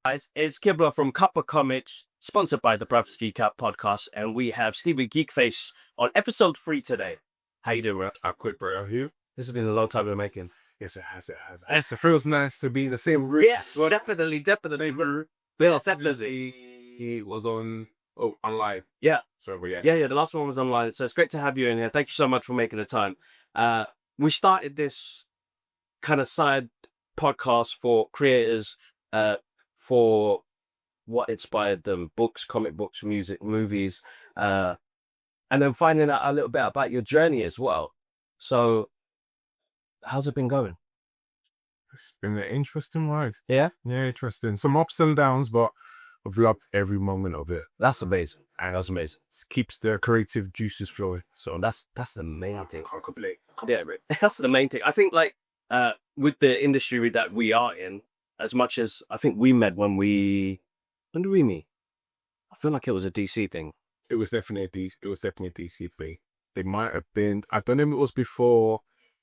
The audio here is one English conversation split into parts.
Guys, it's Kibra from Cuppa Comics, sponsored by the Brothers Geek Out podcast, and we have Stevie Geekface on episode 3 today. How you doing, bro? I quit, bro. You? This has been a long time in the making. Yes, it has. It has. It feels nice to be in the same room. Yes, well, definitely. Bill, He was on live. Yeah. So yeah. Yeah, the last one was online, so it's great to have you in here. Thank you so much for making the time. We started this kind of side podcast for creators, for what inspired them: books, comic books, music, movies, and then finding out a little bit about your journey as well. So, how's it been going? It's been an interesting ride. Yeah, Yeah, interesting. Some ups and downs, but I've loved every moment of it. that's amazing. And that's amazing. It keeps the creative juices flowing. So that's the main thing. Can't complain. Yeah, that's the main thing. I think, like, with the industry that we are in, as much as I think we met when did we meet? I feel like it was a DC thing. It was definitely a DCP. They might have been. I don't know if it was before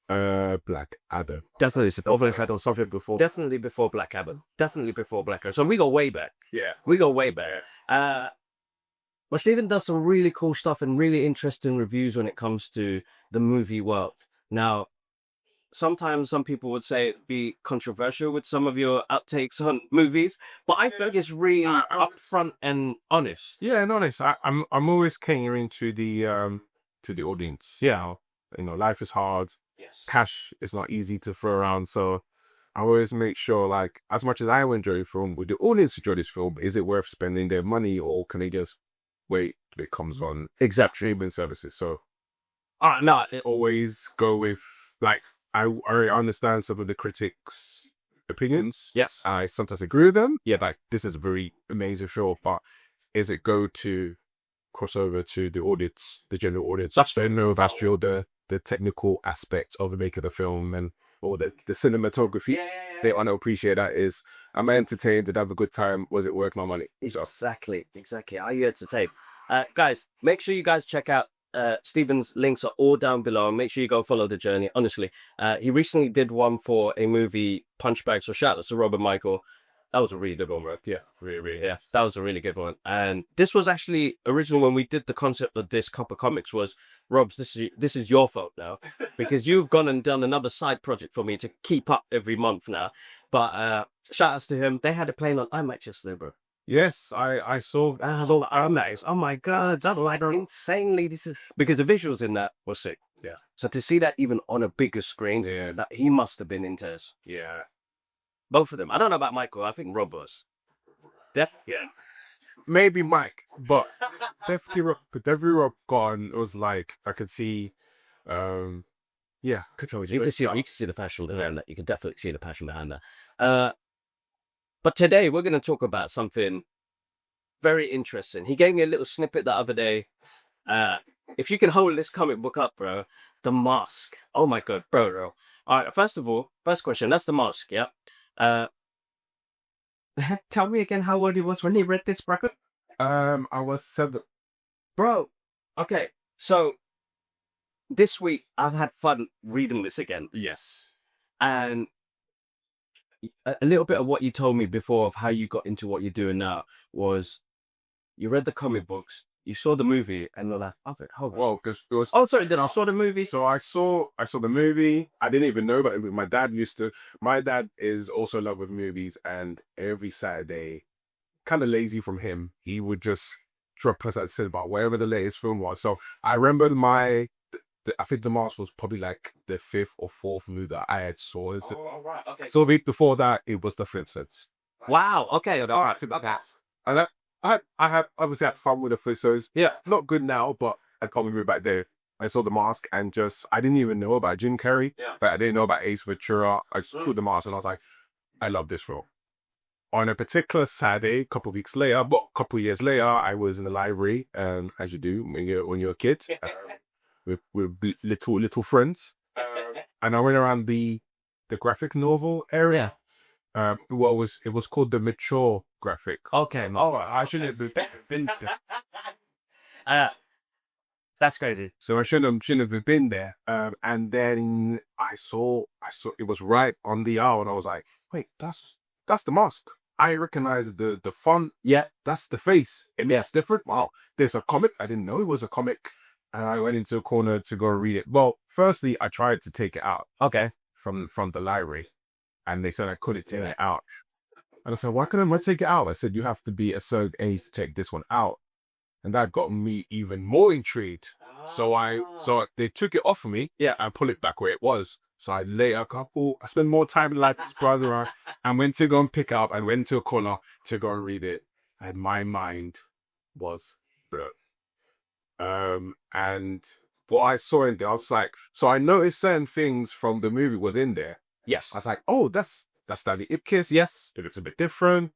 Black Adam. Definitely, it's over or something before. Definitely before Black Adam. Definitely before Black Adam. So we go way back. Yeah. We go way back. But Stephen does some really cool stuff and really interesting reviews when it comes to the movie world. Now, sometimes some people would say it'd be controversial with some of your outtakes on movies, but I think it's really upfront and honest. Yeah, and honest. I'm always catering to the audience. Yeah. Life is hard. Yes. Cash is not easy to throw around, so I always make sure, like, as much as I enjoy a film, would the audience enjoy this film? Is it worth spending their money, or can they just wait till it comes on streaming services? So always go with, like, I understand some of the critics' opinions. Yes. I sometimes agree with them. Yeah, like, this is a very amazing film, but is it go to crossover to the audience, the general audience? They know that's the technical aspect of making the film or the cinematography. Yeah. They want to appreciate that. Is, am I entertained? Did I have a good time? Was it worth my money? So, Exactly. Are you entertained? Guys, make sure you guys check out Stephen's links are all down below. Make sure you go follow the journey. Honestly, he recently did one for a movie, Punchbag. So shout out to Robert Michael. That was a really good one, bro. yeah, really. Yeah, that was a really good one. And this was actually original when we did the concept of this Cuppa Comics was, Robs, this is your fault now, because you've gone and done another side project for me to keep up every month now. But shout outs to him. They had it playing on IMAX yesterday, bro. Yes, I saw IMAX. Oh my god, that's like insanely. This is because the visuals in that were sick. Yeah. So to see that even on a bigger screen, Yeah. that he must have been in tears. Yeah. Both of them. I don't know about Michael. I think Rob was. Yeah. Maybe Mike, but definitely Rob gone. It was like I could see, yeah, You can see the passion behind that. You can definitely see the passion behind that. But today we're going to talk about something very interesting. He gave me a little snippet the other day. If you can hold this comic book up, bro, The Mask. Oh my god, bro. All right. First of all, first question. That's The Mask. Yeah. Tell me again how old he was when he read this, bro. I was 7. Bro, okay. So this week I've had fun reading this again. Yes. And a little bit of what you told me before of how you got into what you're doing now was you read the comic books, you saw the movie, and you're like, okay, hold on. Well, because it was. Oh, sorry, then I saw the movie. So I saw the movie. I didn't even know about it. My dad My dad is also in love with movies, and every Saturday, kind of lazy from him, he would just drop us at the cinema, wherever the latest film was. So I remember I think The Mask was probably like the 5th or 4th movie that I had saw. Oh, right, okay. So before that, it was The Flintstones. Wow, okay, all right, okay. And I have obviously had fun with the Flintstones. Yeah. Not good now, but I can't remember back there. I saw The Mask and I didn't even know about Jim Carrey. Yeah. But I didn't know about Ace Ventura. I saw The Mask and I was like, I love this film. On a particular Saturday, a couple years later, I was in the library, as you do when you're a kid, with little friends, and I went around the graphic novel area. It was called the Mature graphic. Okay. Oh, I shouldn't have been there. That's crazy. So I shouldn't have been there. And then I saw it was right on the hour, and I was like, wait, that's The Mask. I recognize the font. Yeah. That's the face. It looks different. Wow, there's a comic. I didn't know it was a comic. And I went into a corner to go read it. Well, firstly, I tried to take it out Okay. from the library, and they said I couldn't take it out. And I said, why couldn't I take it out? I said, you have to be a certain age to take this one out. And that got me even more intrigued. So they took it off of me, and put it back where it was. So I I spent more time in like brother and went to go and pick up and went to a corner to go and read it. And my mind was blown. And what I saw in there, I was like, so I noticed certain things from the movie was in there. Yes. I was like, oh, that's Stanley Ipkiss. Yes, it looks a bit different.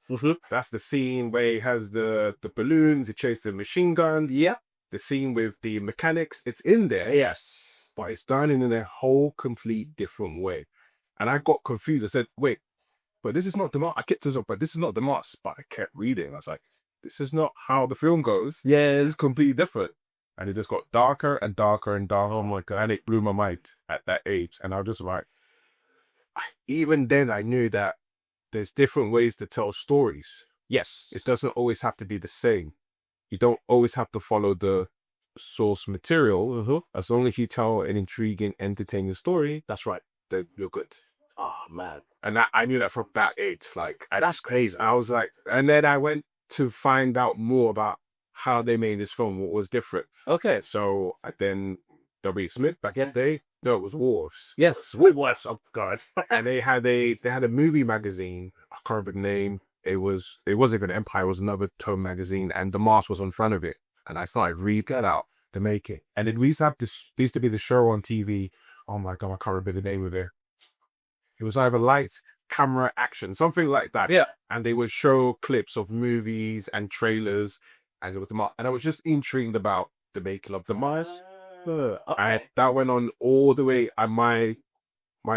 That's the scene where he has the balloons, he chases the machine gun. Yeah. The scene with the mechanics, it's in there. Yes. But it's done in a whole complete different way. And I got confused. I said, wait, but this is not the mask. I kept saying, but this is not the mask. But I kept reading. I was like, this is not how the film goes. Yeah. It's completely different. And it just got darker and darker and darker. Oh my God. And it blew my mind at that age. And I was just like, even then I knew that there's different ways to tell stories. Yes. It doesn't always have to be the same. You don't always have to follow the source material. As long as you tell an intriguing, entertaining story, That's right. then you're good. Oh man. And I knew that from that age. Like, That's crazy. I was like, and then I went to find out more about how they made this film, what was different. Okay. So then W. Smith back in the day, no, it was Wolves. Yes. Woodworth. Oh God. And they had a movie magazine. I can't remember the name. It wasn't even Empire. It was another tone magazine, and the mask was on front of it. And I started reading that out to make it. And then we used to have this. There used to be the show on TV. Oh my God, I can't remember the name of it. It was either lights, camera, action, something like that. Yeah. And they would show clips of movies and trailers, as it was the mask. And I was just intrigued about the making of the mask. And that went on all the way. And my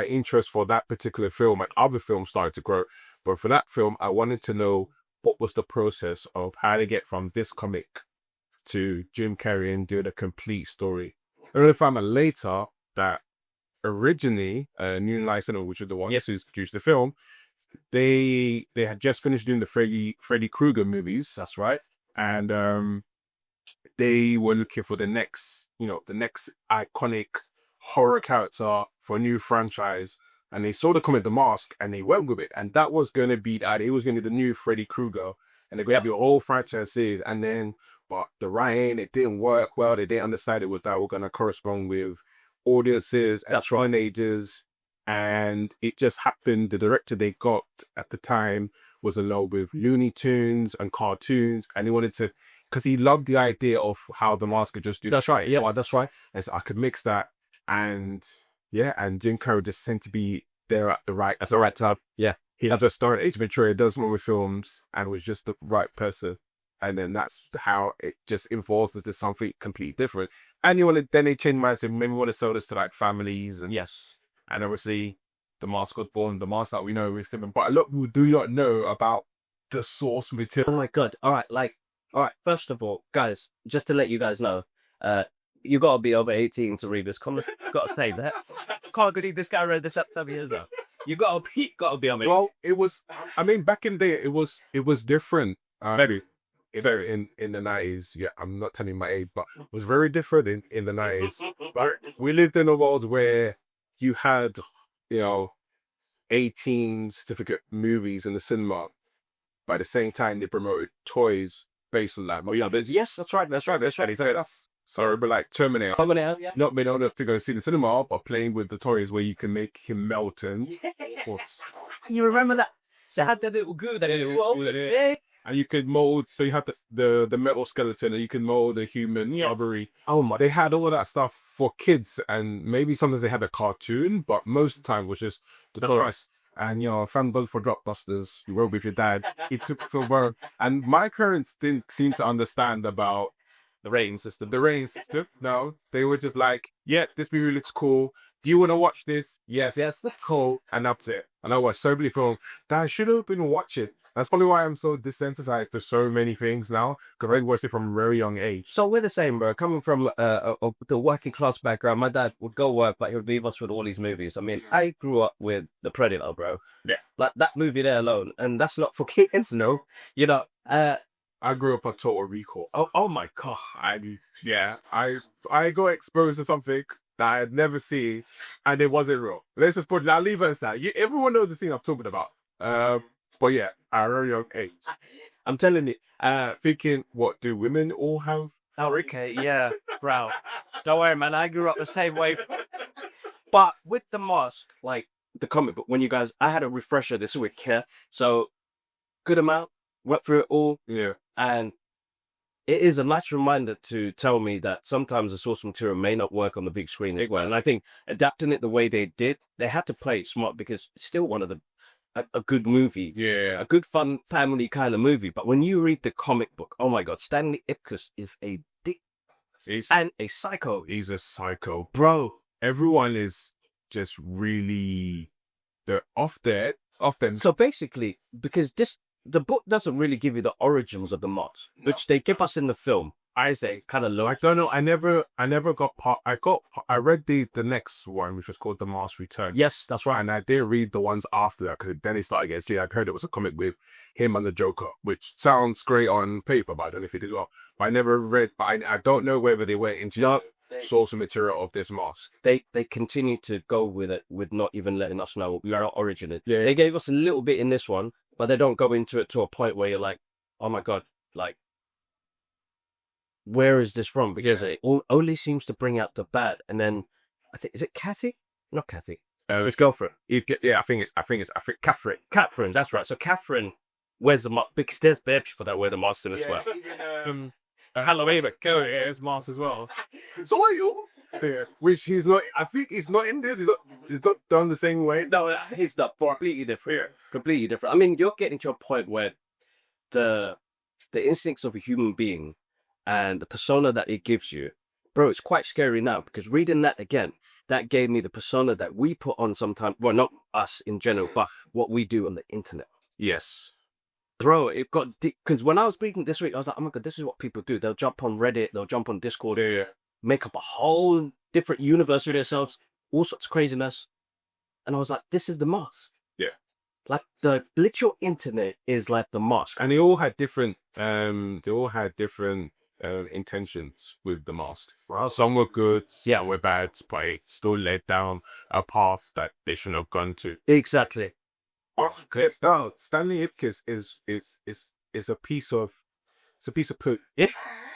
interest for that particular film and other films started to grow. But for that film, I wanted to know what was the process of how to get from this comic to Jim Carrey and do the complete story. I only found out later that originally, New Line Cinema, which is the one who's produced the film, they had just finished doing the Freddy Krueger movies. That's right. And they were looking for the next iconic horror character for a new franchise. And they saw the comic The Mask and they went with it. And that was going to be that. It was going to be the new Freddy Krueger. And they're going to be a whole franchise series. And then, but the writing, it didn't work well. They didn't understand it was that we're going to correspond with audiences and teenagers. And it just happened. The director they got at the time was in love with Looney Tunes and cartoons. And he wanted to, because he loved the idea of how The Mask could just do. That's right. Yeah. Well, that's right. And so I could mix that. And yeah, and Jim Carrey just seemed to be there at the right time. Yeah. He had a star in Ace Ventura, does more with films, and was just the right person. And then that's how it just evolved into something completely different. And then they changed minds and maybe want to sell this to like families. And yes. And obviously, The Mask was born, The Mask that we know is different. But a lot of people do not know about the source material. Oh my God. All right. First of all, guys, just to let you guys know, you gotta be over 18 to read this comic. Gotta say that. Can't believe this guy read this up 7 years ago. You gotta be on it. Well, it was. I mean, back in the day, it was different. Very in the 90s. Yeah, I'm not telling my age, but it was very different in the 90s. But we lived in a world where you had, 18 certificate movies in the cinema. But at the same time, they promoted toys based on that. Oh yeah, but yes, that's right. They say that's sorry, but like Terminator. Yeah. Not being old enough to go see the cinema, but playing with the toys where you can make him melt and You remember that? They had that little goo that and you could mold. So you had the metal skeleton, and you can mold a human rubbery. Oh my! They had all of that stuff for kids, and maybe sometimes they had a cartoon, but most of the time was just the toys. And thank God for Blockbusters. You rode with your dad. He took for work, and my parents didn't seem to understand about the rating system. No, they were just like, yeah, this movie looks cool. Do you want to watch this? Yes, cool. And that's it. And I watched so many films that I should have been watching. That's probably why I'm so desensitized to so many things now, because I watched it from a very young age. So we're the same, bro. Coming from the working class background, my dad would go work, but he would leave us with all these movies. I mean, I grew up with The Predator, bro. Yeah. Like that movie there alone, and that's not for kids, no. You know, I grew up on Total Recall. oh my god. I got exposed to something that I had never seen, and it wasn't real. Let's just put it. I'll leave it as that. Everyone knows the scene I'm talking about. But yeah, at a very young age, I'm telling you, thinking, what do women all have? oh, okay, yeah, bro. Don't worry, man. I grew up the same way. But with the mask, like the comic book, when you guys, I had a refresher this week here, so good amount, went through it all, Yeah. and it is a nice reminder to tell me that sometimes the source material may not work on the big screen as well. And I think adapting it the way they did, they had to play it smart because it's still one of the a good movie, Yeah. a good fun family kind of movie. But when you read the comic book, oh my god, Stanley Ipkiss is a dick and a psycho, He's a psycho. bro. Everyone is just really, they're off their. So basically, because the book doesn't really give you the origins of the mods, which they give us in the film. I say kind of low. I don't know. I never got part. I read the next one, which was called The Mask Return. Yes, that's right. And I did read the ones after that, because then it started getting silly. I heard it was a comic with him and the Joker, which sounds great on paper, but I don't know if it did well. But I never read, but I don't know whether they went into the source material of this mask. They continue to go with it, with not even letting us know we are origin. Yeah. They gave us a little bit in this one, but they don't go into it to a point where you're like, oh my god, like, where is this from? Because it only seems to bring out the bad. And then I think, is it Kathy? Not Kathy. His girlfriend. Yeah, I think Catherine. Catherine, that's right. So Catherine wears the mask because there's bare people that wear the mask in as well. Halloween, but his mask as well. So what you? Yeah, which he's not. I think he's not in this. He's not done the same way. No, he's not. Completely different. Yeah. Completely different. I mean, you're getting to a point where the instincts of a human being and the persona that it gives you, bro, it's quite scary now, because reading that again, that gave me the persona that we put on sometimes. Well, not us in general, but what we do on the internet. Yes. Bro, it got deep. Because when I was reading this week, I was like, oh my god, this is what people do. They'll jump on Reddit, they'll jump on Discord, make up a whole different universe for themselves, all sorts of craziness. And I was like, this is the mask. Yeah. Like the literal internet is like the mask. And they all had different intentions with the mask. Wow. Some were good, some were bad, but it still led down a path that they shouldn't have gone to. Exactly. No, Stanley Ipkiss is a piece of poo. Yeah.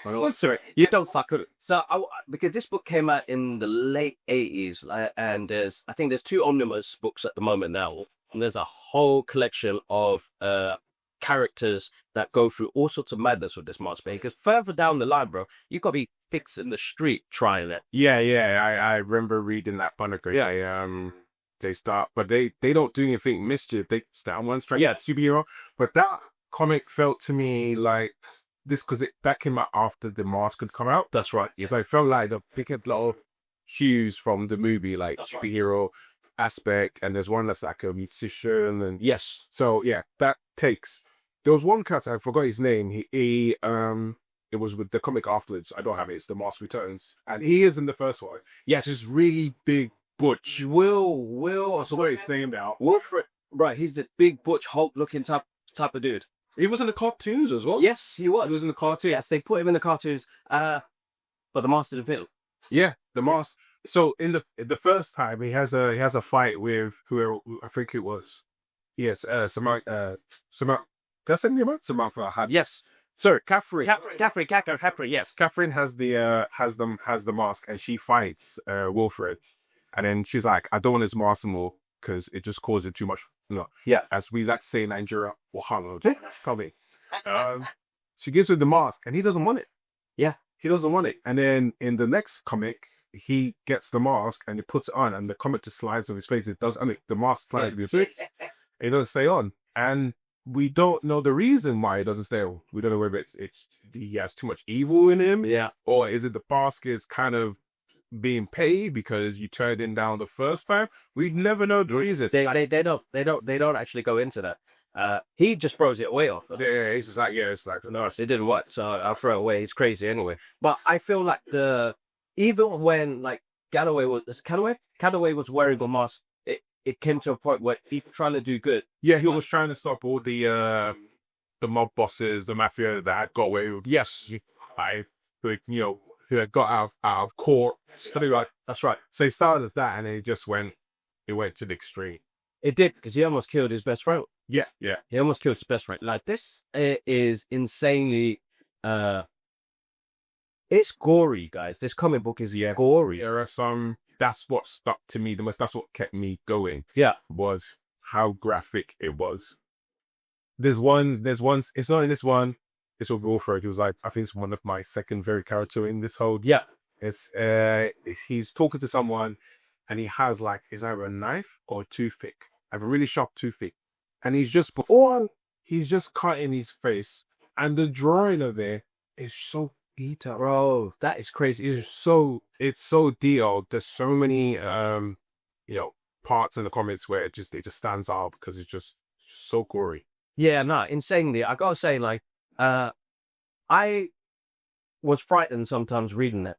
I'm sorry. You don't suck it. So, because this book came out in the late 80s, and I think there's 2 omnibus books at the moment now, and there's a whole collection of characters that go through all sorts of madness with this mask, because further down the line, bro, you got to be fixing the street trying it. Yeah, I remember reading that Punisher. Yeah, they start, but they don't do anything mischief. They start on one strike. Yeah, superhero. But that comic felt to me like this, because that came out after the mask had come out. That's right. Yeah. So it felt like the big lot of cues from the movie, like superhero aspect, and there's one that's like a musician, and yes. So yeah, that takes. There was one character, I forgot his name. He it was with the comic afterwards. I don't have it. It's The Mask Returns, and he is in the first one. Yes, this really big butch. Will. So what he's saying about Wilfred, right? He's the big butch Hulk looking type of dude. He was in the cartoons as well. Yes, he was. He was in the cartoons. Yes, they put him in the cartoons. But the mask didn't fit him. Yeah, the mask. So in the first time, he has a fight with who I think it was. Yes, Samantha. That's the name. Samantha had. Yes. Sorry, Catherine. Catherine. Yes. Catherine has the mask, and she fights Wilfred, and then she's like, I don't want his mask anymore because it just causes too much. No. Yeah. As we like to say in Nigeria, coming. She gives him the mask, and he doesn't want it. Yeah. He doesn't want it. And then in the next comic, he gets the mask and he puts it on, and the comic just slides on his face. It does. I mean, the mask slides on his face. It doesn't stay on, and we don't know the reason why it doesn't stay on. We don't know whether it's he has too much evil in him, or is it the mask is kind of being paid because you turned him down the first time? We never know the reason. They don't actually go into that. He just throws it away off. Yeah, it's just like, yeah, it's like, No, it didn't work, so I'll throw it away. He's crazy anyway. But I feel like even when like Calloway was wearing a mask, it came to a point where he trying to do good. yeah, he was trying to stop all the mob bosses, the mafia that had got away with, yes, who had got out of court. Study like, That's right. so he started as that, and then he went to the extreme. It did because he almost killed his best friend. Yeah, yeah. He almost killed his best friend. Like this is insanely. It's gory, guys. This comic book is gory. There are some. That's what stuck to me the most. That's what kept me going. Yeah. Was how graphic it was. There's one. It's not in this one. It's with Wilfred. He was like, I think it's one of my second favorite character in this whole. Yeah. He's talking to someone, and he has like, is either a knife or a toothpick. I have a really sharp toothpick, and he's just cutting his face, and the drawing of it is so detailed. Bro, that is crazy. It's so detailed. There's so many parts in the comics where it just stands out because it's just so gory. Yeah, no, insanely. I gotta say, like, I was frightened sometimes reading it.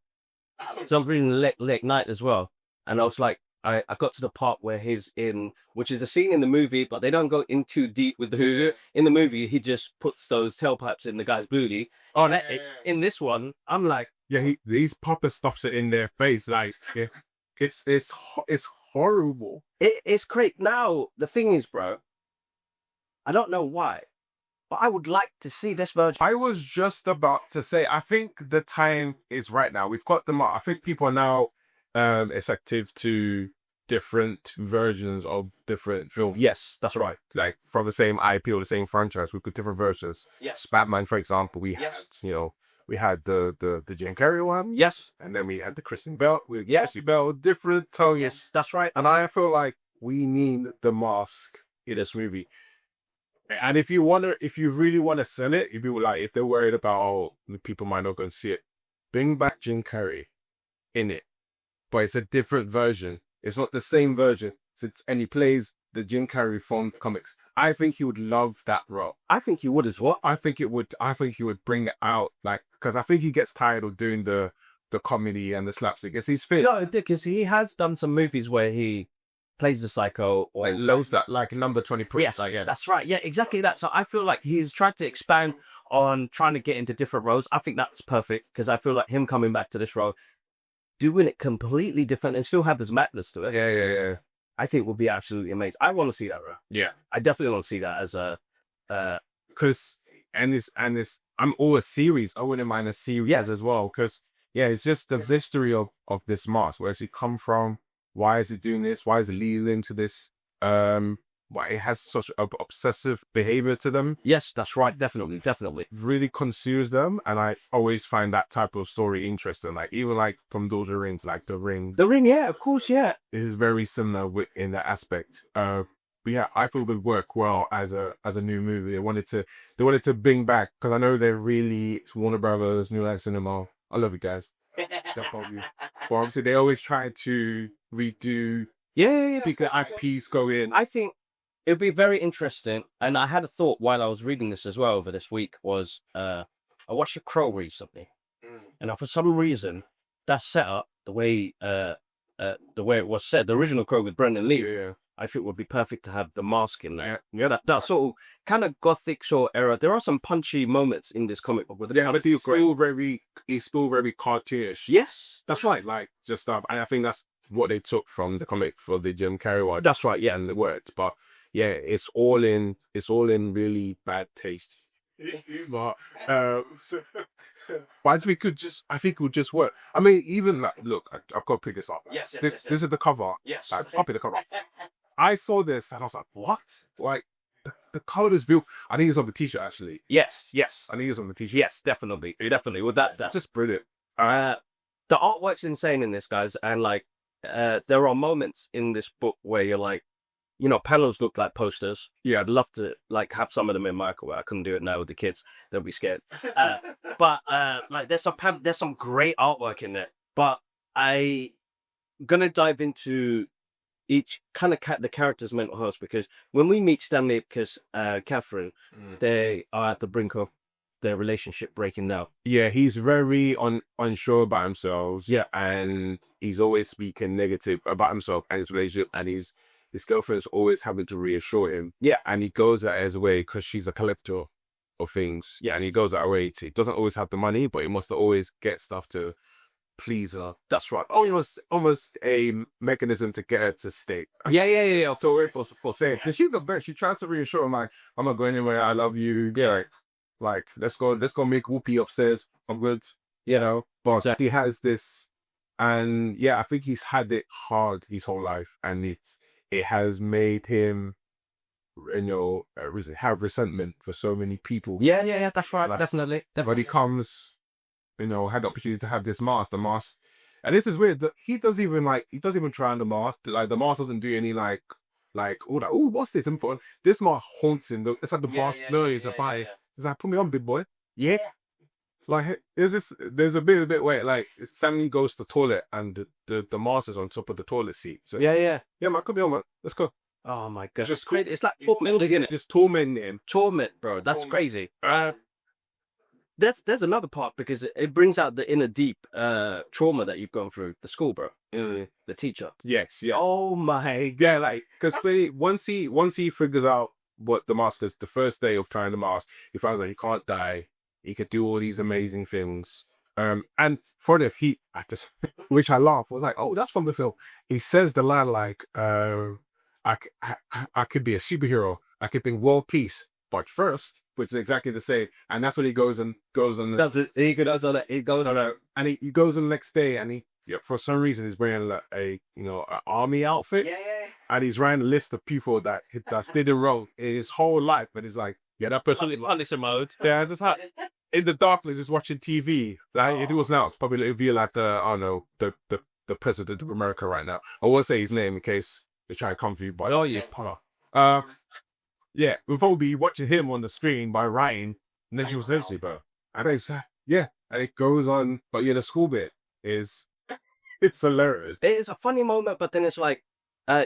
So I'm reading late night as well, and I was like, I got to the part where he's in, which is a scene in the movie, but they don't go in too deep with the hoodoo. In the movie, he just puts those tailpipes in the guy's booty. In this one, I'm like, yeah, these Papa stuffs it in their face, like, yeah, it's horrible. It's great. Now the thing is, bro, I don't know why, but I would like to see this version. I was just about to say, I think the time is right now. We've got them. I think people are now effective to different versions of different films. Yes, that's right. Like from the same IP or the same franchise, we've got different versions. Yes. Batman, for example, we had the Jim Carrey one. Yes. And then we had the Christian Bale. Christian Bale, different tones. Yes, that's right. And I feel like we need the mask in this movie. And if you really want to sell it, if they're worried about, oh, the people might not go and see it, bring back Jim Carrey in it. But it's a different version. It's not the same version. And he plays the Jim Carrey from comics. I think he would love that role. I think he would as well. I think he would bring it out, like, because I think he gets tired of doing the comedy and the slapstick. It's his fit. No, because he has done some movies where he plays the psycho or loves that, like Number 20 Prince. Yes, like, yeah, that's right. Yeah, exactly that. So I feel like he's tried to expand on trying to get into different roles. I think that's perfect because I feel like him coming back to this role, doing it completely different and still have this madness to it. Yeah. I think would be absolutely amazing. I want to see that, bro. Yeah, I definitely want to see that as a because I'm all a series. I wouldn't mind a series as well, because it's just the history of this mask. Where does it come from? Why is it doing this? Why is it leading into this? Why it has such obsessive behavior to them. Yes, that's right. Definitely. Really consumes them, and I always find that type of story interesting. Like even like from Lord of the Rings, like the Ring. The Ring, yeah, of course, yeah. It is very similar in that aspect. But yeah, I thought it would work well as a new movie. They wanted to bring back, because I know it's Warner Brothers, New Line Cinema. I love you guys. But obviously they always try to redo. Yeah. Because IPs go in. I think it would be very interesting, and I had a thought while I was reading this as well over this week, was I watched The Crow recently, and for some reason that setup, the way it was set, the original Crow with Brendan Lee, I think would be perfect to have the mask in there. Yeah, that sort of kind of gothic sort of era. There are some punchy moments in this comic book, but it's still very cartoonish. Yes, that's right. Like just and I think that's what they took from the comic for the Jim Carrey one. That's right. Yeah, and it worked, but. Yeah, it's all in really bad taste. But I think it would just work. I mean, even like, look, I've got to pick this up. Yes. This is the cover. Yes. Like, copy the cover. I saw this and I was like, what? Like the color is beautiful. I think it's on the t-shirt actually. Yes. I think it's on the t-shirt. Yes, definitely. Well, that's just brilliant. The artwork's insane in this, guys, and like there are moments in this book where you're like, panels look like posters. Yeah, I'd love to like have some of them in my microwave. I couldn't do it now with the kids; they'll be scared. But like there's some great artwork in there. But I gonna dive into each kind of the character's mental health, because when we meet Stanley, because Catherine, they are at the brink of their relationship breaking now. Yeah, he's very unsure about himself. Yeah. And he's always speaking negative about himself and his relationship, and his girlfriend's always having to reassure him. Yeah. And he goes out his way because she's a collector of things. Yes. And he goes out of way to, he doesn't always have the money, but he must always get stuff to please her. That's right. Almost a mechanism to get her to stay. Yeah. So we're supposed to say, does she go back? She tries to reassure him, like, I'm not going anywhere. I love you. Yeah. Like, let's go make Whoopi upstairs. I'm good. You know, but Exactly. he has this, and yeah, I think he's had it hard his whole life, and it has made him, have resentment for so many people. Yeah. That's right. Like, Definitely. But he comes, had the opportunity to have this mask, and this is weird. That he doesn't even try on the mask. Like, the mask doesn't do any all that. Oh, what's this important? This mask haunts him. It's like the mask knows about it. It's like, put me on, big boy. Yeah. Like, there's a bit where, like, Sammy goes to the toilet and the mask is on top of the toilet seat. So Yeah. yeah, man, come on, man. Let's go. Oh my god. Just Crazy. It's like tormenting, isn't it? Just tormenting him. Torment, bro. That's crazy. There's another part, because it brings out the inner deep trauma that you've gone through. The school, bro. The teacher. Yes, yeah. Oh my. Yeah, like, because once he figures out what the mask is, the first day of trying the mask, he finds out he can't die. He could do all these amazing things. And for the which I laugh, was like, oh, that's from the film. He says the line like, I could be a superhero. I could bring world peace, but first, which is exactly the same. And that's when he goes on. Does it? He goes on it. He goes on it. And he goes on the next day, and for some reason he's wearing an army outfit. Yeah. And he's writing a list of people that did it wrong in his whole life. But he's like, yeah, that person. Punisher mode. Yeah, just in the darkness, just watching TV. Like, it was now probably it'd be like the president of America right now. I won't say his name in case they try to come for you. But yeah, we'll probably be watching him on the screen by writing, and then she was essentially, bro. And it's and it goes on. But yeah, the school bit is it's hilarious. It is a funny moment, but then it's like,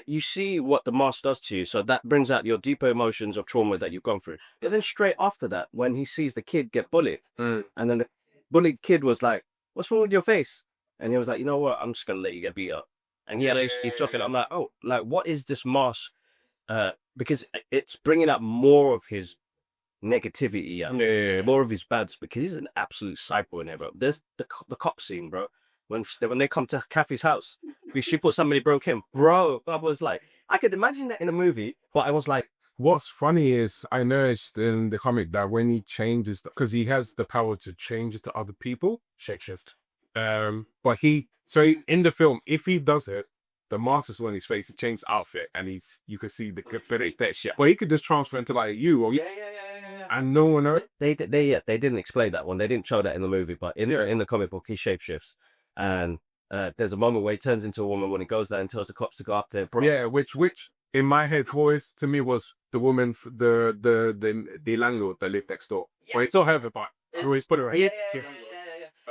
you see what the mask does to you, so that brings out your deeper emotions of trauma that you've gone through. And then straight after that, when he sees the kid get bullied, and then the bullied kid was like, "What's wrong with your face?" And he was like, "You know what? I'm just gonna let you get beat up." And he took it. I'm like, oh, like, what is this mask? Because it's bringing up more of his negativity, more of his bads, because he's an absolute psycho in here, bro. There's the cop scene, bro. When they come to Kathy's house, she put somebody broke him, bro. I was like, I could imagine that in a movie, but I was like, what's funny is I noticed in the comic that when he changes, because he has the power to change to other people, shapeshift. But in the film, if he does it, the mask is on his face, he changes outfit, and you can see the that shit. But he could just transfer into like you or and no one knows. They didn't explain that one. They didn't show that in the movie, but in the comic book, he shapeshifts, and there's a moment where he turns into a woman when he goes there and tells the cops to go up there. Bro. Yeah, which in my head voice to me was the woman, the landlord that lived next door. Yeah. Well, it's not her, but he always put her right. Yeah.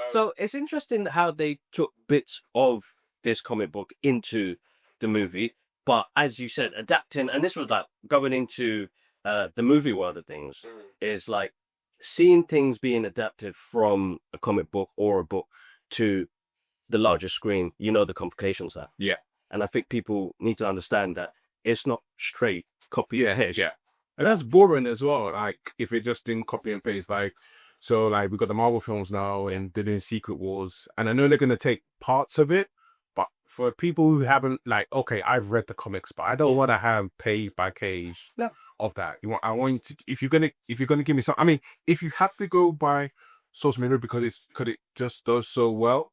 So it's interesting how they took bits of this comic book into the movie, but as you said, adapting, and this was like going into the movie world of things, is like seeing things being adapted from a comic book or a book to the larger screen. The complications there. Yeah. And I think people need to understand that it's not straight copy and paste. Yeah. And that's boring as well. Like, if it just didn't copy and paste, like, so like we got the Marvel films now and they're doing Secret Wars, and I know they're gonna take parts of it, but for people who haven't, like, okay, I've read the comics, but I don't want to have page by page of that. I want you to, if you're gonna give me some, I mean, if you have to go by source material because it just does so well,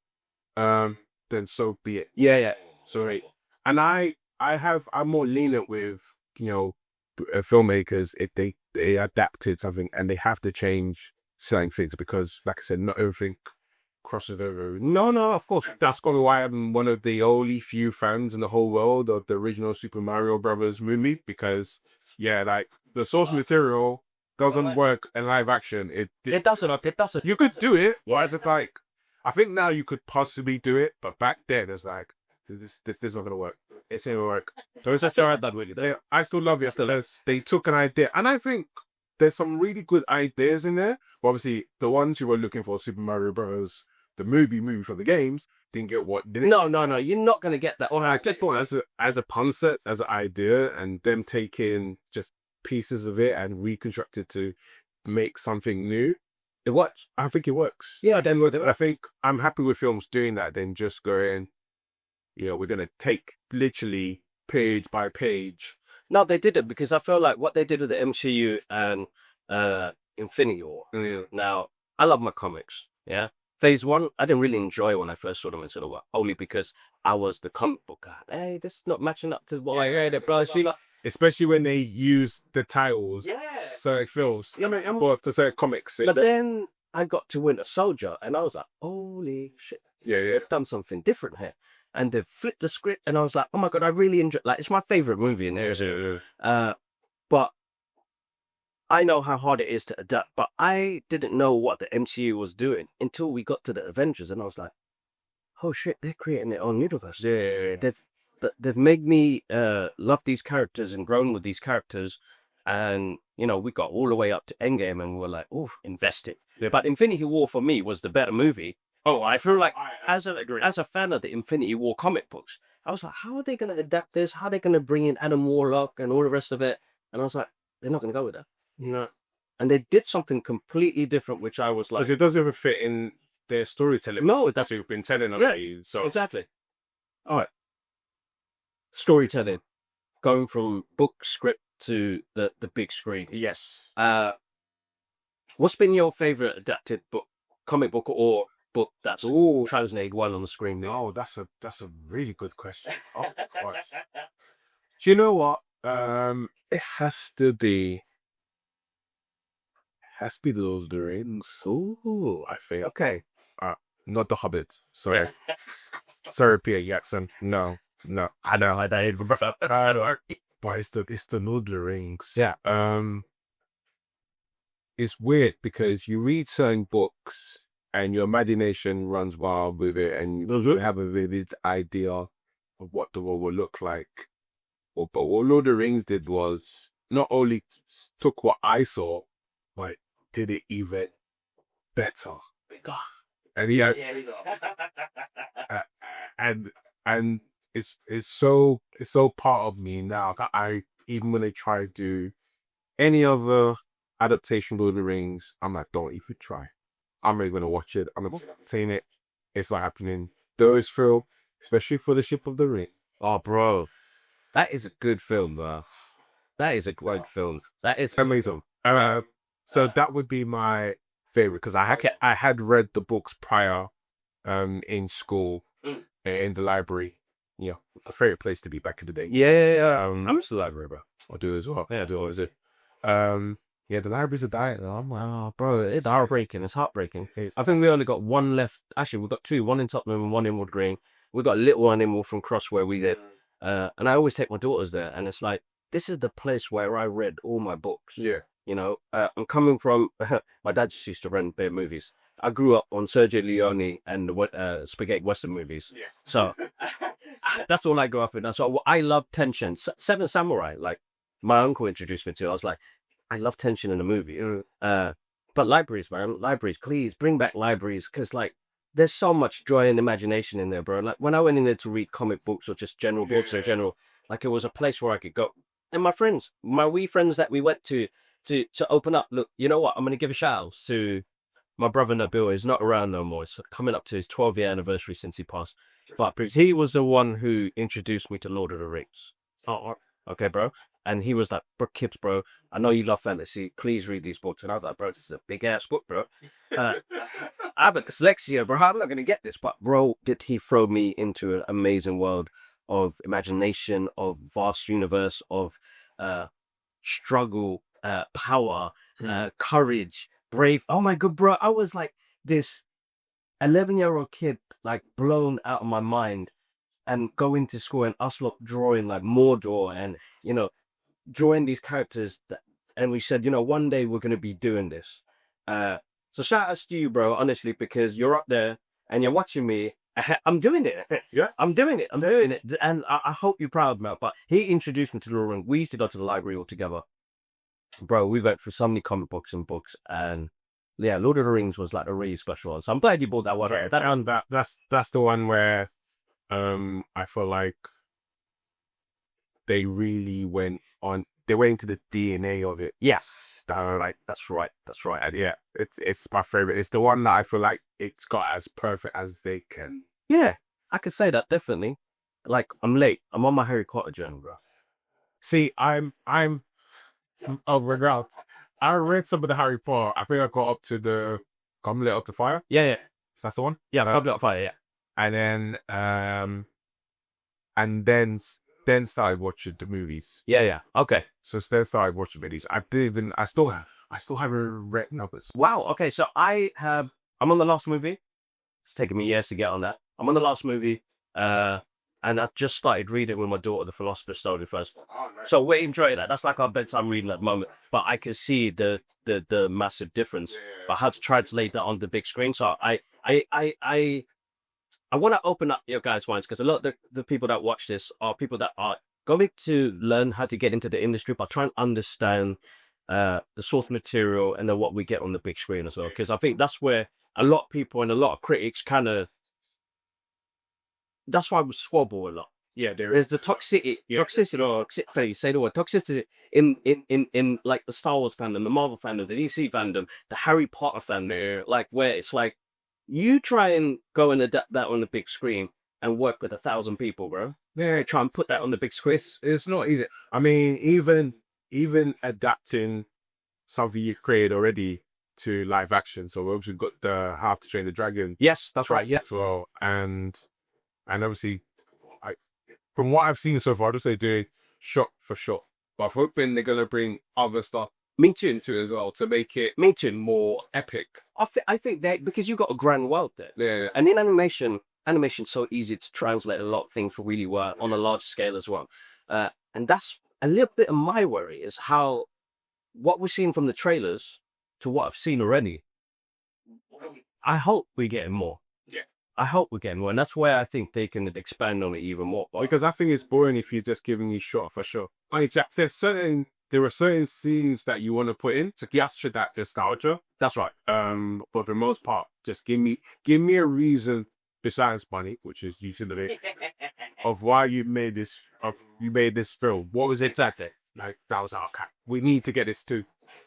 then so be it. Yeah. Sorry. And I'm more lenient with filmmakers if they adapted something and they have to change certain things, because like I said, not everything crosses over. No, of course. That's probably why I'm one of the only few fans in the whole world of the original Super Mario Brothers movie, because like the source material doesn't work in live action. It doesn't. You could do it. Why is it like? I think now you could possibly do it, but back then it's like, this is not gonna work. It's not gonna work. So it's just alright that way. I still love it. They took an idea, and I think there's some really good ideas in there. But obviously, the ones who were looking for Super Mario Bros. The movie for the games didn't get what didn't. No, you're not gonna get that. Or as a concept, as an idea, and them taking just pieces of it and reconstruct it to make something new. It works. I think it works. Yeah, then with it. I think I'm happy with films doing that than just going, we're gonna take literally page by page. No, they did it because I feel like what they did with the MCU and Infinity War. Now, I love my comics. Yeah. Phase 1, I didn't really enjoy when I first saw them in cinema, only because I was the comic book guy. Hey, this is not matching up to what I read it, bro. Especially when they use the titles. Yeah. So it feels. Yeah, man. For certain comics. But then I got to Winter Soldier, and I was like, holy shit. Yeah. They've done something different here. And they flipped the script, and I was like, oh my God, I really enjoy, like, it's my favorite movie in there. But I know how hard it is to adapt, but I didn't know what the MCU was doing until we got to the Avengers, and I was like, oh shit, they're creating their own universe. Yeah. They've made me love these characters and grown with these characters. And, we got all the way up to Endgame and we were like, oh, invested. Yeah. But Infinity War for me was the better movie. Oh, I feel like as a fan of the Infinity War comic books, I was like, how are they going to adapt this? How are they going to bring in Adam Warlock and all the rest of it? And I was like, they're not going to go with that. And they did something completely different, which I was like, because it doesn't even fit in their storytelling. No, that's what you've been telling already. So exactly. All right. Storytelling, going from book script to the big screen. Yes. What's been your favorite adapted book, comic book, or book that's translated well on the screen? No, that's a really good question. Oh gosh. Do you know what? It has to be the Lord of the Rings. Ooh, I think. Okay. Not the Hobbit. Sorry. Sorry, Peter Jackson. No. I know. I don't. But it's the Lord of the Rings. Yeah. It's weird because you read certain books and your imagination runs wild with it, and you have a vivid idea of what the world will look like. But what Lord of the Rings did was not only took what I saw, but did it even better. And yeah, and it's so part of me now that I, even when they try to do any other adaptation of Lord of the Rings, I'm like, don't even try. I'm really gonna watch it. I'm gonna entertain it. It's not happening. Those film, especially for the Ship of the Ring. Oh, bro, that is a good film, bro. That is a great film. That is amazing. So that would be my favorite because I had read the books prior, in school, in the library. Yeah, a favorite place to be back in the day. Yeah. I'm still the library, bro. I do as well. Yeah, I do always do. Yeah, the libraries are dying. I'm like, oh, bro, it's heartbreaking. It's heartbreaking. I think we only got one left. Actually, we've got two. One in Tottenham and one in Wood Green. We've got a little one in Wolfram Cross where we live. And I always take my daughters there. And it's like, this is the place where I read all my books. Yeah. I'm coming from, my dad just used to rent bear movies. I grew up on Sergio Leone and the spaghetti Western movies. Yeah. So that's all I grew up in. So I love tension. Seven Samurai, like my uncle introduced me to. I was like, I love tension in a movie. But libraries, man, please bring back libraries. Because like, there's so much joy and imagination in there, bro. Like when I went in there to read comic books or just general books in general, like it was a place where I could go. And my friends, my wee friends that we went to open up. Look, you know what? I'm going to give a shout out to my brother Nabil. He's not around no more. It's coming up to his 12-year anniversary since he passed. But because he was the one who introduced me to Lord of the Rings. Oh, okay, bro. And he was like, bro, Kips, bro, I know you love fantasy. Please read these books. And I was like, bro, this is a big ass book, bro. I have a dyslexia, bro. I'm not going to get this. But, bro, did he throw me into an amazing world of imagination, of vast universe, of struggle, power, courage, brave. Oh my God, bro. I was like this 11-year-old kid, like blown out of my mind, and going to school and us lot drawing like Mordor and, drawing these characters and we said, one day we're going to be doing this. So shout out to you, bro, honestly, because you're up there and you're watching me I'm doing it. Yeah. I'm doing it. I'm doing it. And I hope you're proud, Mel. But he introduced me to Lord of the Rings. We used to go to the library all together. Bro, we went through so many comic books and books. And yeah, Lord of the Rings was like a really special one. So I'm glad you bought that one. Yeah, that's the one where I feel like they really went into the DNA of it. Yes. That's right. That's right. And yeah, it's my favorite. It's the one that I feel like it's got as perfect as they can. Yeah, I could say that definitely. Like, I'm late. I'm on my Harry Potter journey, bro. See, I'm oh regards. I read some of the Harry Potter. I think I got up to the Goblet of the Fire. Yeah, yeah. That's the one. Yeah, Goblet of Fire, yeah. And then started watching the movies. Yeah, yeah. Okay. So then started watching movies. I still haven't read numbers. Wow. Okay, so I'm on the last movie. It's taken me years to get on that. I'm on the last movie, and I just started reading with my daughter, The Philosopher's Stone first. So we're enjoying that. That's like our bedtime reading at the moment. But I can see the massive difference. But I had to translate that on the big screen. So I want to open up your guys' minds, because a lot of the people that watch this are people that are going to learn how to get into the industry, but try and understand the source material and then what we get on the big screen as well. Because I think that's where a lot of people and a lot of critics that's why we squabble a lot. Yeah, There's the toxicity, or please say the word toxicity in like the Star Wars fandom, the Marvel fandom, the DC fandom, the Harry Potter fandom, like where it's like, you try and go and adapt that on the big screen and work with 1,000 people, bro. Yeah, try and put that on the big screen. It's not easy. I mean, even adapting something you created already to live action. So we obviously got the How to Train the Dragon. Yes, that's right. Yeah. As well, and obviously, from what I've seen so far, I'd just say doing shot for shot. But I'm hoping they're gonna bring other stuff Me too. into it as well to make it Me too. more epic. I think that because you've got a grand world there. Yeah. And in animation's so easy to translate a lot of things really well on a large scale as well. And that's a little bit of my worry, is how what we're seeing from the trailers to what I've seen already. I hope we're getting more. Yeah. I hope we're getting more. And that's where I think they can expand on it even more. Because I think it's boring if you're just giving me shot for shot. Like, there are certain scenes that you want to put in to capture that nostalgia. That's right. But for the most part, just give me a reason besides money, which is usually of why you made this film. What was it exactly? Like, that was our cat. We need to get this to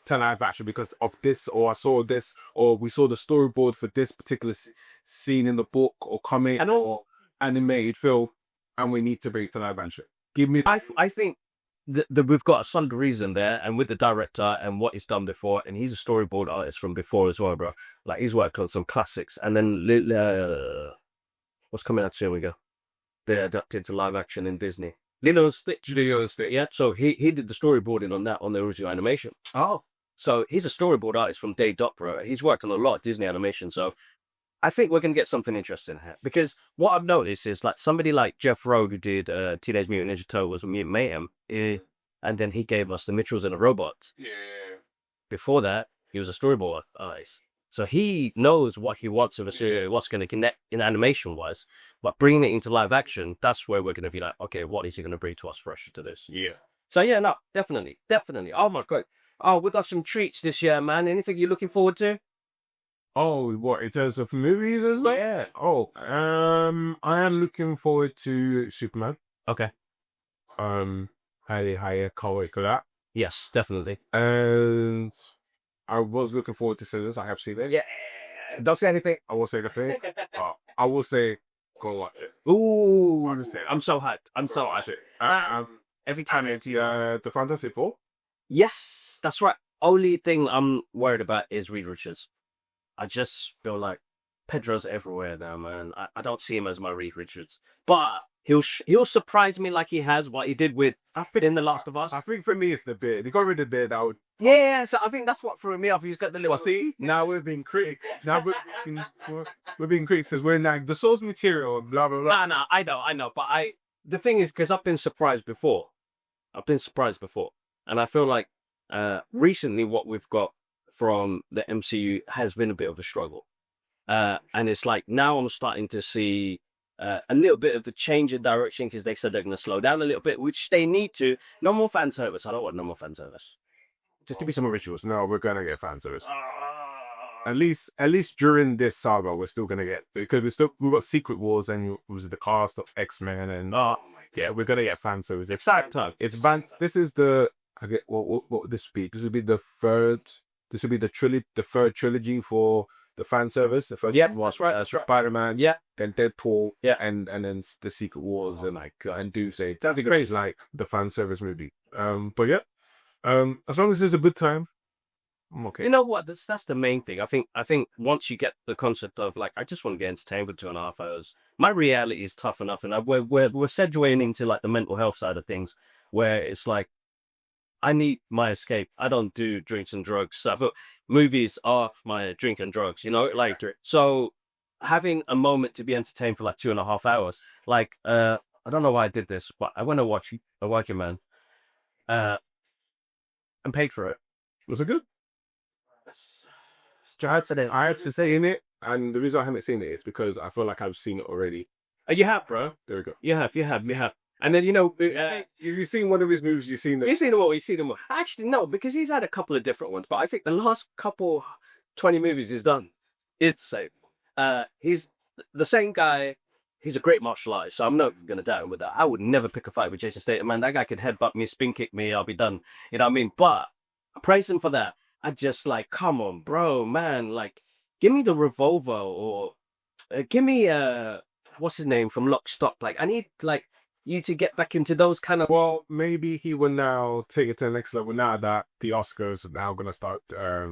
live action because of this, or I saw this, or we saw the storyboard for this particular scene in the book or comic or animated film, and we need to bring it to live action. Give me. I think that we've got some reason there, and with the director and what he's done before, and he's a storyboard artist from before as well, bro. Like, he's worked on some classics, and then what's coming out soon? We go. They're adapted to live action in Disney. Lilo and Stitch. Yeah. So he did the storyboarding on that, on the original animation. Oh, so he's a storyboard artist from day dot, bro. He's worked on a lot of Disney animation. So I think we're gonna get something interesting here, because what I've noticed is, like, somebody like Jeff Rogue, who did Teenage Mutant Ninja Turtles and Mutant Mayhem, and then he gave us the Mitchells and the Robots. yeah. Before that, he was a storyboard artist. So he knows what he wants of a series, what's going to connect in animation wise, but bringing it into live action, that's where we're going to be like, okay, what is he going to bring to us fresh to this? Yeah. So yeah, no, definitely. Oh my God. Oh, we got some treats this year, man. Anything you're looking forward to? Oh, what, in terms of movies and stuff? Yeah. Oh, I am looking forward to Superman. Okay. Highly can't wait for that. Yes, definitely. And I was looking forward to Sinners. I have seen it. Yeah. Don't say anything. I won't say anything. I will say, go watch it. Ooh. Honestly, I'm so hyped. I'm so hyped. Every time. And the Fantastic Four. Yes, that's right. Only thing I'm worried about is Reed Richards. I just feel like Pedro's everywhere now, man. I don't see him as my Reed Richards, but he'll surprise me like he has what he did with in The Last of Us. I think for me it's the beard. They got rid of the beard. Yeah, so I think that's what threw me off. He's got the little. Well, see, now we're being critics. Now we're being critics because we're like the source material and blah blah blah. Nah, I know, but the thing is, because I've been surprised before. And I feel like recently what we've got from the MCU has been a bit of a struggle. And it's like now I'm starting to see a little bit of the change in direction because they said they're going to slow down a little bit, which they need to. No more fan service. I don't want no more fan service. Just to be some originals. No, we're gonna get fan service. At least during this saga, we're still gonna get, because we've got Secret Wars and it was the cast of X-Men and yeah, we're gonna get fan service. It's time. It's fan. This is the what would this be? This would be the third. This would be the third trilogy for the fan service. The first one was Spider-Man, then Deadpool, and then the Secret Wars and Doomsday. That's crazy, like the fan service movie. But yeah, as long as it's a good time, I'm okay. You know what? That's the main thing. I think once you get the concept of like, I just want to get entertained for 2.5 hours. My reality is tough enough, and we're segueing into like the mental health side of things, where it's like I need my escape. I don't do drinks and drugs. So movies are my drink and drugs. You know, like so having a moment to be entertained for like 2.5 hours. Like I don't know why I did this, but I went to watch A Working Man, and paid for it. Was it good? I have to say in it, and the reason I haven't seen it is because I feel like I've seen it already. You have, bro. There we go. You have. And then, you know, You've seen one of his movies, you've seen you've seen them all. You've seen them all. Actually, no, because he's had a couple of different ones. But I think the last couple 20 movies he's done is the same. He's the same guy. He's a great martial artist, so I'm not going to doubt him with that. I would never pick a fight with Jason Statham. Man, that guy could headbutt me, spin kick me, I'll be done. You know what I mean? But I praise him for that. I just like, come on, bro, man. Like, give me the revolver or give me what's his name from Lock Stock. Like, I need like you to get back into those kind of. Well, maybe he will now take it to the next level now that the Oscars are now going to start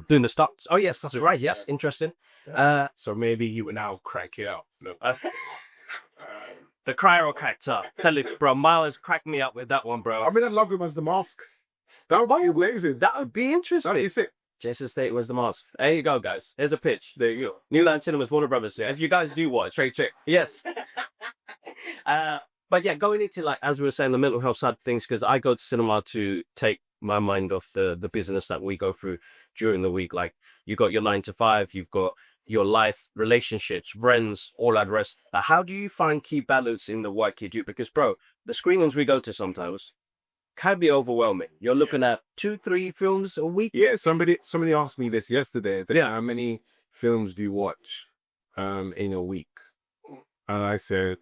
doing the stocks. Oh yes, that's right. Yes, interesting. So maybe he will now crack it out. No. The cryo cracked up. Tell you, bro, Miles cracked me up with that one, bro. I mean, I love him as the Mask. That would be amazing. That would be interesting. That is it. Jason Statham was the Mask. There you go, guys. Here's a pitch. There you go. New Line Cinemas, Warner Brothers. If you guys do watch, trade check. Yes. But yeah, going into like, as we were saying, the mental health side of things, because I go to cinema to take my mind off the business that we go through during the week. Like, you got your 9 to 5, you've got your life, relationships, friends, all that rest. How do you find key balance in the work you do? Because, bro, the screenings we go to sometimes can be overwhelming. You're looking at 2-3 films a week. Yeah, somebody asked me this yesterday. How many films do you watch in a week? And I said,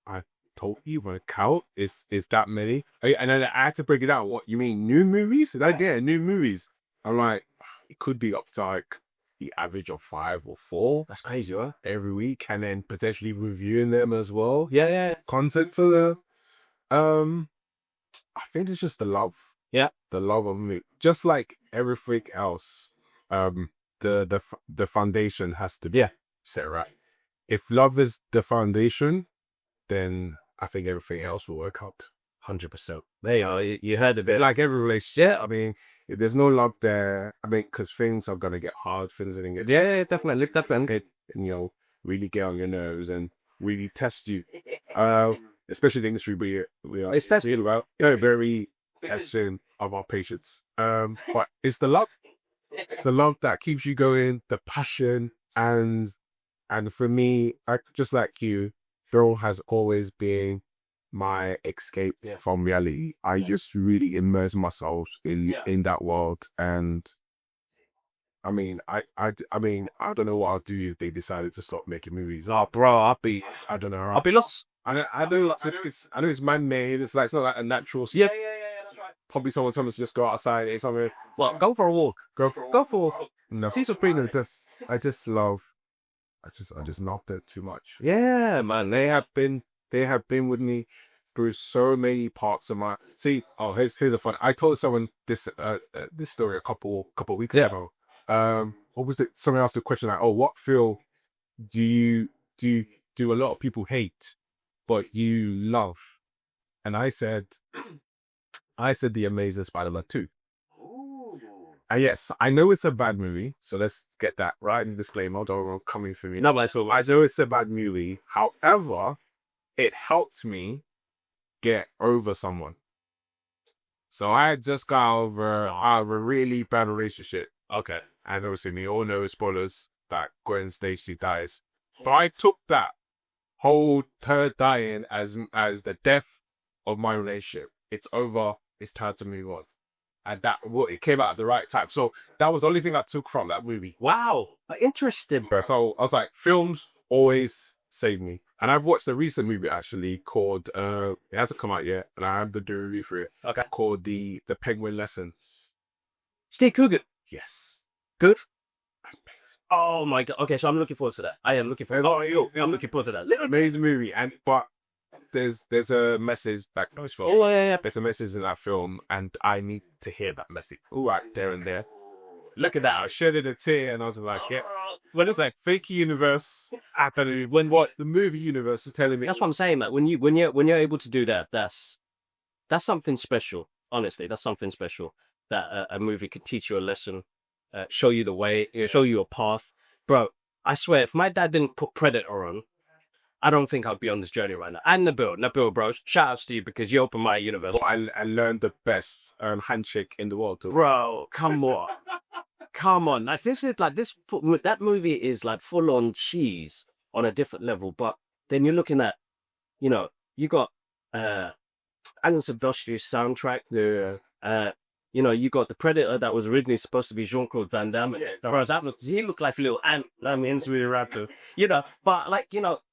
I told you when count is that many. And then I had to break it down. What you mean, new movies? New movies. I'm like, it could be up to like the average of 5 or 4. That's crazy, huh? Every week, and then potentially reviewing them as well. Yeah. Content for them. I think it's just the love. Yeah. The love of me. Just like everything else, the foundation has to be set right. If love is the foundation, then I think everything else will work out. 100%. There you are. You heard of it. Like every relationship. I mean, if there's no love there, I mean, because things are gonna get hard. Things are gonna get definitely. And really get on your nerves and really test you. Especially the industry we are. It's testing, bro. Very testing of our patience. But it's the love. It's the love that keeps you going, the passion, and for me, just like you, Bill has always been my escape from reality. I just really immerse myself in that world, and I mean, I don't know what I'll do if they decided to stop making movies. Oh, bro, I don't know. I'll be lost. I know it's man-made. It's like, it's not like a natural. Yeah, that's right. Probably someone told us to just go outside and something. Well, go for a walk. Go for a walk. No. See some greenery. I just love that too much. Yeah, man. They have been with me through so many parts of my. See, here's a fun. I told someone this story a couple weeks ago. What was it? Someone asked the question like, what film do a lot of people hate, but you love? And I said The Amazing Spider-Man 2. Ooh. And yes, I know it's a bad movie, so let's get that right in disclaimer. Don't come in for me. No, but I know it's a bad movie. However, it helped me get over someone. So I had just got over a really bad relationship. Okay. And obviously, we all know, spoilers, that Gwen Stacy dies. But I took that whole her dying as the death of my relationship. It's over. It's time to move on. And that it came out at the right time. So that was the only thing I took from that movie. Wow, interesting. So I was like, films always save me. And I've watched a recent movie actually called it hasn't come out yet, and I have the review for it. Okay. Called the Penguin Lesson. Steve Coogan. Yes. Good. Oh my god. Okay, so I'm looking forward to that. I am looking forward. I'm looking forward to that. Amazing movie, but there's a message that goes for. Oh yeah. There's a message in that film, and I need to hear that message. All right, there and there. Look at that. I shedded a tear, and I was like, yeah. When it's like fake universe, when what the movie universe is telling me. That's what I'm saying. Like when you're able to do that, that's something special. Honestly, that's something special. That a movie could teach you a lesson, show you the way, show you a path, bro. I swear, if my dad didn't put Predator on, I don't think I'd be on this journey right now. And Nabil, bro, shout out to you because you opened my universe. I learned the best handshake in the world too. Bro, come on. Come on. Like this is like this that movie is like full on cheese on a different level. But then you're looking at, you got Alan Silvestri's soundtrack. Yeah. You got the Predator that was originally supposed to be Jean-Claude Van Damme. Yeah, bro, he looked like a little ant. I mean, it's really rapper. But like,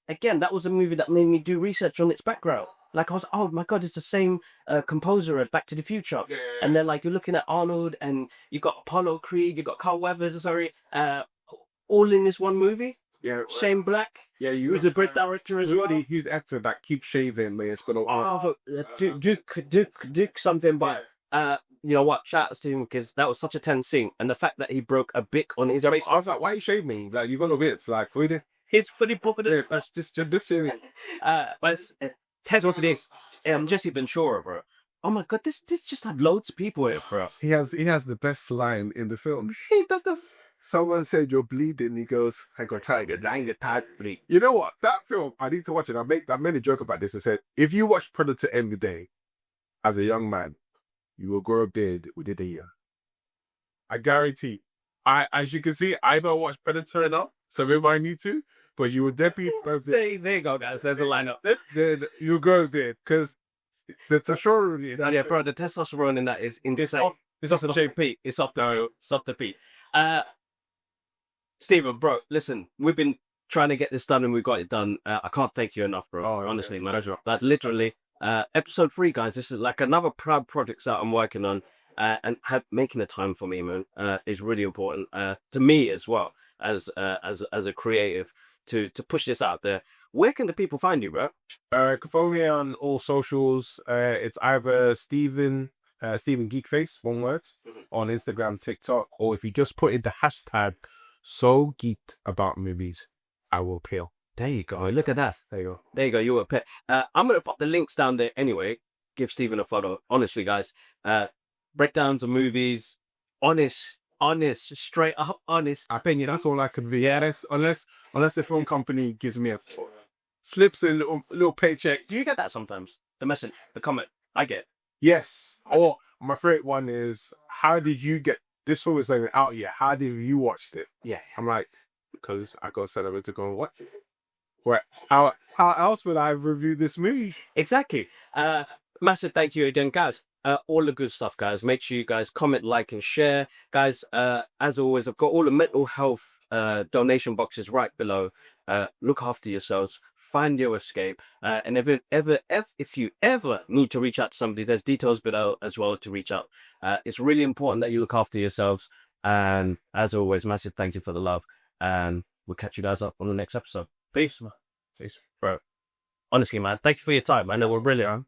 again, that was a movie that made me do research on its background. Like I was, oh my god, it's the same composer as Back to the Future. Yeah. And then like you're looking at Arnold, and you got Apollo Creed, you got Carl Weathers, all in this one movie. Yeah, Shane Black. Yeah, who's a great director as well. He's the actor that keeps shaving, man. It's been a Duke something, but you know what? Shout out to him because that was such a tense scene, and the fact that he broke a bic on his face. I was like, why you shave me? Like you got no bits. Like what did it's funny popular. That's just to but Tez what's it is? Jesse Ventura, bro. Oh my god, this just had loads of people in it, bro. He has the best line in the film. Someone said you're bleeding. He goes, I got tired. I ain't tired. You know what? That film, I need to watch it. I made a joke about this. I said, if you watch Predator every day as a young man, you will grow a beard within a year. I guarantee. As you can see, I don't watch Predator enough, so maybe I need to. But you will definitely. There you go, guys. There's a lineup. You go there because the testosterone. Yeah, bro, the testosterone in that is insane. It's up the JP. It's up the P. Stephen, bro, listen, we've been trying to get this done and we got it done. I can't thank you enough, bro. Oh, honestly, yeah, man. pleasure. That literally, episode 3, guys. This is like another proud project that I'm working on, and making the time for me, man, is really important to me as well as a creative to push this out there. Where can the people find you, bro? You can follow me on all socials. It's either Stephen Geekface, one word, on Instagram, TikTok, or if you just put in the hashtag So Geeked About Movies, I will appeal. There you go. Look at that. There you go. There you go. You were a pet. I'm gonna pop the links down there anyway. Give Stephen a follow. Honestly, guys, breakdowns of movies, honest, straight up honest opinion. That's all I could be. Yeah, unless the film company gives me a slips in little paycheck. Do you get that sometimes? The message, the comment. I get. Yes. Or my favorite one is, how did you get this film is like out yet? How did you watched it? Yeah. I'm like, because I got set up to go and watch it. Where how else would I review this movie? Exactly. Massive thank you again, guys. All the good stuff, guys. Make sure you guys comment, like, and share, guys. As always, I've got all the mental health donation boxes right below. Look after yourselves. Find your escape. And if you ever need to reach out to somebody, there's details below as well to reach out. It's really important that you look after yourselves. And as always, massive thank you for the love. And we'll catch you guys up on the next episode. Peace, man. Peace, bro. Honestly, man, thank you for your time, man. They were brilliant.